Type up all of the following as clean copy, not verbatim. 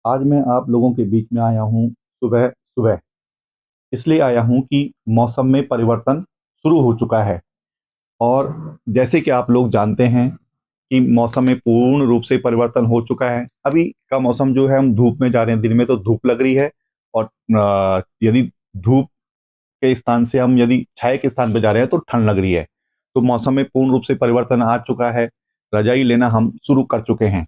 आज मैं आप लोगों के बीच में आया हूँ सुबह सुबह। इसलिए आया हूँ कि मौसम में परिवर्तन शुरू हो चुका है। और जैसे कि आप लोग जानते हैं कि मौसम में पूर्ण रूप से परिवर्तन हो चुका है। अभी का मौसम जो है, हम धूप में जा रहे हैं, दिन में तो धूप लग रही है। और यदि धूप के स्थान से हम यदि छाया के स्थान पर जा रहे हैं तो ठंड लग रही है। तो मौसम में पूर्ण रूप से परिवर्तन आ चुका है। रजाई लेना हम शुरू कर चुके हैं।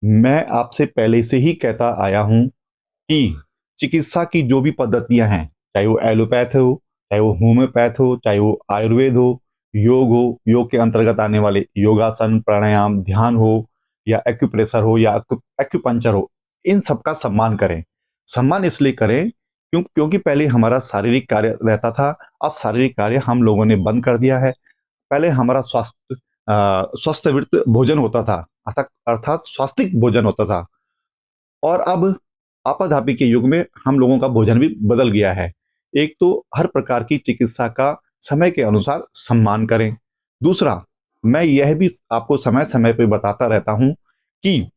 मैं आपसे पहले से ही कहता आया हूँ कि चिकित्सा की जो भी पद्धतियां हैं, चाहे वो एलोपैथ हो, चाहे वो होम्योपैथ हो, चाहे वो आयुर्वेद हो, योग के अंतर्गत आने वाले योगासन, प्राणायाम, ध्यान हो, या एक्यूप्रेशर हो, या एक्यूपंचर हो, इन सबका सम्मान करें। सम्मान इसलिए करें क्योंकि पहले हमारा शारीरिक कार्य रहता था। अब शारीरिक कार्य हम लोगों ने बंद कर दिया है। पहले हमारा स्वस्थ भोजन होता था, अर्थात अर्थात स्वास्थ्यिक भोजन होता था। और अब आपाधापी के युग में हम लोगों का भोजन भी बदल गया है। एक तो हर प्रकार की चिकित्सा का समय के अनुसार सम्मान करें। दूसरा, मैं यह भी आपको समय समय पे बताता रहता हूं कि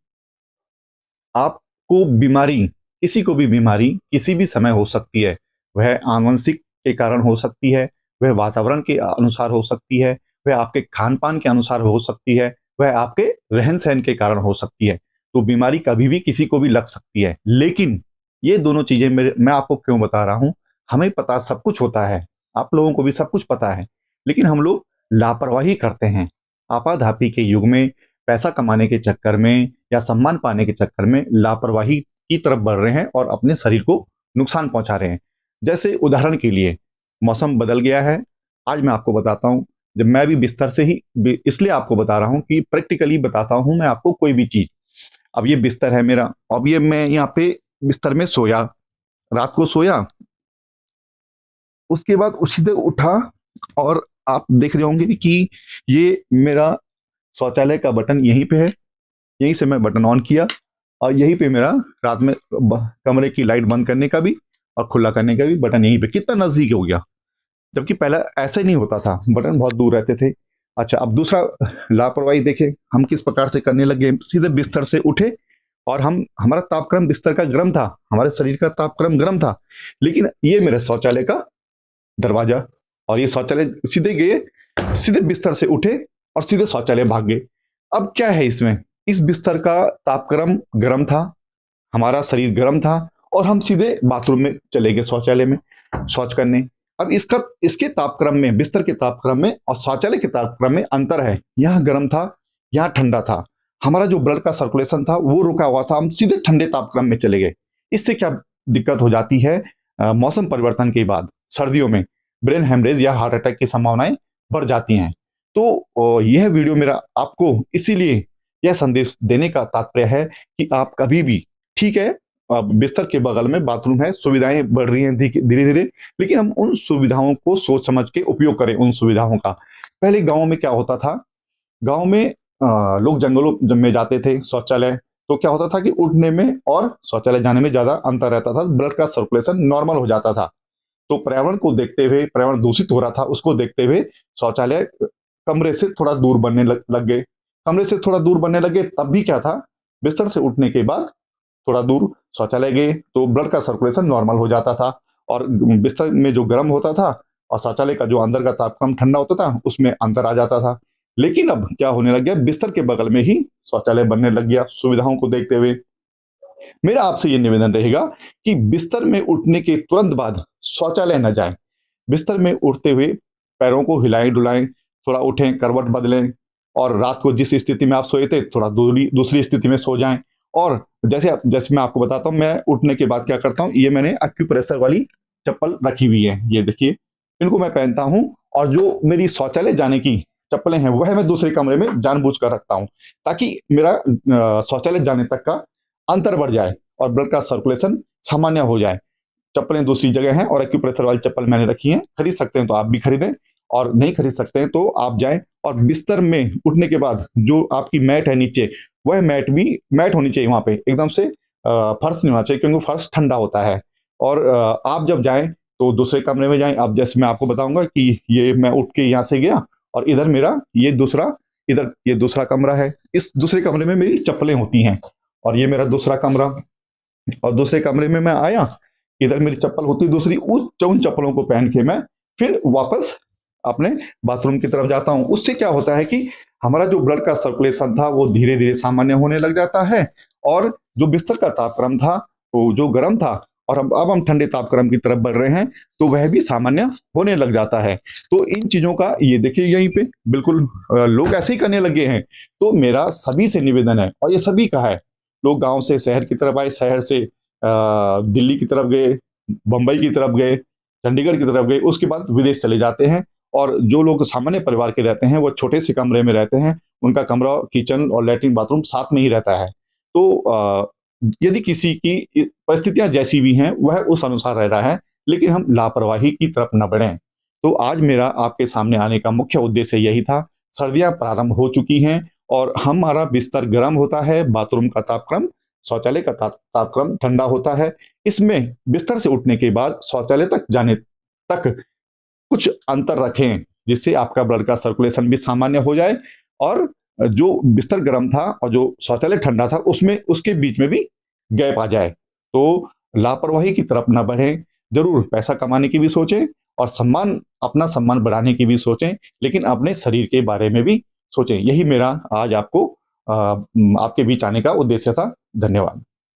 आपको बीमारी, किसी को भी बीमारी किसी भी समय हो सकती है। वह आनुवंशिक के कारण हो सकती है, वह वातावरण के अनुसार हो सकती है, वह आपके खान पान के अनुसार हो सकती है, वह आपके रहन सहन के कारण हो सकती है। तो बीमारी कभी भी किसी को भी लग सकती है। लेकिन ये दोनों चीजें मैं आपको क्यों बता रहा हूं, हमें पता सब कुछ होता है, आप लोगों को भी सब कुछ पता है, लेकिन हम लोग लापरवाही करते हैं। आपाधापी के युग में पैसा कमाने के चक्कर में या सम्मान पाने के चक्कर में लापरवाही की तरफ बढ़ रहे हैं और अपने शरीर को नुकसान पहुंचा रहे हैं। जैसे उदाहरण के लिए, मौसम बदल गया है। आज मैं आपको बताता हूं, जब मैं भी बिस्तर से ही इसलिए आपको बता रहा हूं कि प्रैक्टिकली बताता हूं मैं आपको कोई भी चीज। अब ये बिस्तर है मेरा, अब ये मैं यहाँ पे बिस्तर में सोया, रात को सोया, उसके बाद उसी देर उठा, और आप देख रहे होंगे कि ये मेरा शौचालय का बटन यहीं पे है। यहीं से मैं बटन ऑन किया, और यहीं पे मेरा रात में कमरे की लाइट बंद करने का भी और खुला करने का भी बटन यहीं पे। कितना नजदीक हो गया, जबकि पहले ऐसे नहीं होता था, बटन बहुत दूर रहते थे। अच्छा, अब दूसरा लापरवाही देखे हम किस प्रकार से करने लगे। सीधे बिस्तर से उठे, और हमारा तापक्रम बिस्तर का गर्म था, हमारे शरीर का तापक्रम गर्म था, लेकिन ये मेरे शौचालय का दरवाजा, और ये शौचालय सीधे गए, सीधे बिस्तर से उठे और सीधे शौचालय भाग गए। अब क्या है इसमें, इस बिस्तर का तापक्रम गर्म था, हमारा शरीर गर्म था, और हम सीधे बाथरूम में चले गए, शौचालय में शौच करने। अब इसके तापक्रम में, बिस्तर के तापक्रम में और शौचालय के तापक्रम में अंतर है। यहाँ गर्म था, यहाँ ठंडा था। हमारा जो ब्लड का सर्कुलेशन था वो रुका हुआ था, हम सीधे ठंडे तापक्रम में चले गए। इससे क्या दिक्कत हो जाती है, मौसम परिवर्तन के बाद सर्दियों में ब्रेन हेमरेज या हार्ट अटैक की संभावनाएं बढ़ जाती हैं। तो यह वीडियो मेरा आपको इसीलिए यह संदेश देने का तात्पर्य है कि आप कभी भी, ठीक है, बिस्तर के बगल में बाथरूम है, सुविधाएं बढ़ रही हैं धीरे धीरे, लेकिन हम उन सुविधाओं को सोच समझ के उपयोग करें। उन सुविधाओं का, पहले गांव में क्या होता था, गांव में लोग जंगलों में जाते थे शौचालय, तो क्या होता था कि उठने में और शौचालय जाने में ज्यादा अंतर रहता था, ब्लड का सर्कुलेशन नॉर्मल हो जाता था। तो पर्यावरण को देखते हुए, पर्यावरण दूषित हो रहा था, उसको देखते हुए शौचालय कमरे से थोड़ा दूर बनने लग गए। कमरे से थोड़ा दूर बनने लगे, तब भी क्या था, बिस्तर से उठने के बाद थोड़ा दूर शौचालय गए तो ब्लड का सर्कुलेशन नॉर्मल हो जाता था, और बिस्तर में जो गर्म होता था और शौचालय का जो अंदर का तापक्रम ठंडा होता था, उसमें अंतर आ जाता था। लेकिन अब क्या होने लग गया, बिस्तर के बगल में ही शौचालय बनने लग गया, सुविधाओं को देखते हुए। मेरा आपसे यह निवेदन रहेगा कि बिस्तर में उठने के तुरंत बाद शौचालय न जाएं। बिस्तर में उठते हुए पैरों को हिलाएं डुलाएं, थोड़ा उठें, करवट बदलें, और रात को जिस स्थिति में आप सोए थे थोड़ा दूसरी स्थिति में सो जाएं। और जैसे मैं आपको बताता हूं, मैं उठने के बाद क्या करता हूं, ये मैंने एक्यूप्रेशर वाली चप्पल रखी हुई है, ये देखिए, इनको मैं पहनता हूं। और जो मेरी शौचालय जाने की चप्पलें हैं वह मैं दूसरे कमरे में जानबूझकर रखता हूं, ताकि मेरा शौचालय जाने तक का अंतर बढ़ जाए और ब्लड का सर्कुलेशन सामान्य हो जाए। चप्पलें दूसरी जगह हैं, और एक्यूप्रेशर वाली चप्पल मैंने रखी है। खरीद सकते हैं तो आप भी खरीदें, और नहीं खरीद सकते हैं तो आप जाएं, और बिस्तर में उठने के बाद जो आपकी मैट है नीचे, वह मैट होनी चाहिए वहां पे, एकदम से फर्श नहीं होना चाहिए, क्योंकि फर्श ठंडा होता है। और आप जब जाएं तो दूसरे कमरे में जाएं। अब जैसे मैं आपको बताऊंगा कि ये मैं उठ के यहाँ से गया, और इधर मेरा ये दूसरा कमरा है। इस दूसरे कमरे में मेरी चप्पलें होती हैं, और ये मेरा दूसरा कमरा। और दूसरे कमरे में मैं आया, इधर मेरी चप्पल होती दूसरी, उन चप्पलों को पहन के मैं फिर वापस अपने बाथरूम की तरफ जाता हूँ। उससे क्या होता है कि हमारा जो ब्लड का सर्कुलेशन था वो धीरे-धीरे सामान्य होने लग जाता है, और जो बिस्तर का तापक्रम था, वो जो गर्म था, और अब हम ठंडे तापक्रम की तरफ बढ़ रहे हैं, तो वह भी सामान्य होने लग जाता है। तो इन चीज़ों का ये देखिए यहीं पे बिल्कुल लोग ऐसे ही करने लगे हैं। तो मेरा सभी से निवेदन है, और ये सभी का है, लोग गाँव से शहर की तरफ आए, शहर से दिल्ली की तरफ गए, बम्बई की तरफ गए, चंडीगढ़ की तरफ गए, उसके बाद विदेश चले जाते हैं। और जो लोग सामान्य परिवार के रहते हैं, वो छोटे से कमरे में रहते हैं, उनका कमरा, किचन और लैट्रिन बाथरूम साथ में ही रहता है। तो यदि किसी की परिस्थितियां जैसी भी हैं, वह उस अनुसार रह रहा है, लेकिन हम लापरवाही की तरफ न बढ़ें। तो आज मेरा आपके सामने आने का मुख्य उद्देश्य यही था। सर्दियां प्रारंभ हो चुकी हैं, और हमारा बिस्तर गर्म होता है, बाथरूम का तापक्रम, शौचालय का तापक्रम ठंडा होता है। इसमें बिस्तर से उठने के बाद शौचालय तक जाने तक कुछ अंतर रखें, जिससे आपका ब्लड का सर्कुलेशन भी सामान्य हो जाए, और जो बिस्तर गर्म था और जो शौचालय ठंडा था, उसमें उसके बीच में भी गैप आ जाए। तो लापरवाही की तरफ ना बढ़ें, ज़रूर पैसा कमाने की भी सोचें, और अपना सम्मान बढ़ाने की भी सोचें, लेकिन अपने शरीर के बारे में भी सोचें। यही मेरा आज आपको आपके बीच आने का उद्देश्य था। धन्यवाद।